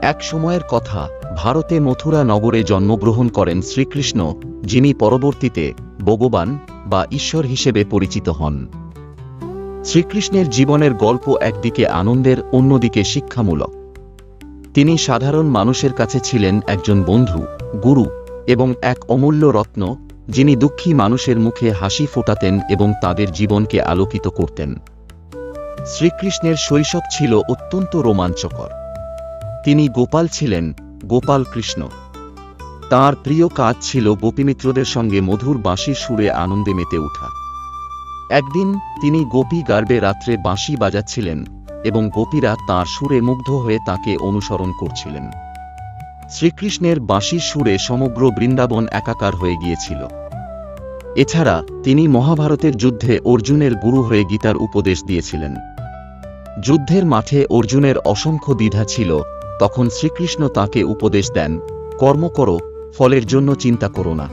এক সময়ের কথা, ভারতে মথুরা নগরে জন্মগ্রহণ করেন শ্রীকৃষ্ণ, যিনি পরবর্তীতে ভগবান বা ঈশ্বর হিসেবে পরিচিত হন। শ্রীকৃষ্ণের জীবনের গল্প একদিকে আনন্দের, অন্যদিকে শিক্ষামূলক। তিনি সাধারণ মানুষের কাছে ছিলেন একজন বন্ধু, গুরু এবং এক অমূল্য রত্ন, যিনি দুঃখী মানুষের মুখে হাসি ফোটাতেন এবং তাদের জীবনকে আলোকিত করতেন। শ্রীকৃষ্ণের শৈশব ছিল অত্যন্ত রোমাঞ্চকর। তিনি গোপাল ছিলেন, গোপাল কৃষ্ণ। তাঁর প্রিয় কাজ ছিল গোপীমিত্রদের সঙ্গে মধুর বাঁশির সুরে আনন্দে মেতে ওঠা। একদিন তিনি গোপী গার্বে রাত্রে বাঁশি বাজাচ্ছিলেন এবং গোপীরা তাঁর সুরে মুগ্ধ হয়ে তাঁকে অনুসরণ করছিলেন। শ্রীকৃষ্ণের বাঁশির সুরে সমগ্র বৃন্দাবন একাকার হয়ে গিয়েছিল। এছাড়া তিনি মহাভারতের যুদ্ধে অর্জুনের গুরু হয়ে গীতার উপদেশ দিয়েছিলেন। যুদ্ধের মাঠে অর্জুনের অসংখ্য দ্বিধা ছিল, তখন শ্রীকৃষ্ণ তাঁকে উপদেশ দেন, কর্ম করো, ফলের জন্য চিন্তা করো না।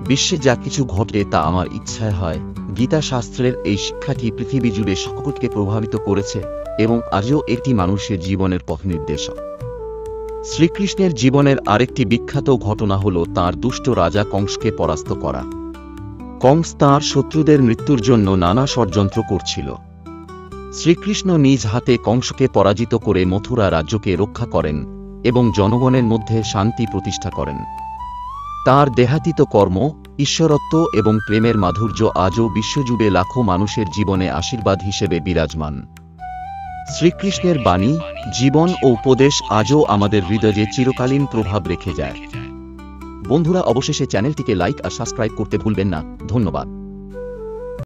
বিশ্বে যা কিছু ঘটে তা আমার ইচ্ছায় হয়। গীতা শাস্ত্রের এই শিক্ষাটি পৃথিবী জুড়ে সকলকে প্রভাবিত করেছে এবং আজও এটি মানুষের জীবনের পথনির্দেশক। শ্রীকৃষ্ণের জীবনের আরেকটি বিখ্যাত ঘটনা হল তাঁর দুষ্ট রাজা কংসকে পরাস্ত করা। কংস তাঁর শত্রুদের মৃত্যুর জন্য নানা ষড়যন্ত্র করছিল। শ্রীকৃষ্ণ নিজ হাতে কংসকে পরাজিত করে মথুরা রাজ্যকে রক্ষা করেন এবং জনগণের মধ্যে শান্তি প্রতিষ্ঠা করেন। তাঁর দেহাতীত কর্ম, ঈশ্বরত্ব এবং প্রেমের মাধুর্য আজও বিশ্বজুড়ে লাখো মানুষের জীবনে আশীর্বাদ হিসেবে বিরাজমান। শ্রীকৃষ্ণের বাণী, জীবন ও উপদেশ আজও আমাদের হৃদয়ে চিরকালীন প্রভাব রেখে যায়। বন্ধুরা, অবশেষে চ্যানেলটিকে লাইক আর সাবস্ক্রাইব করতে ভুলবেন না। ধন্যবাদ।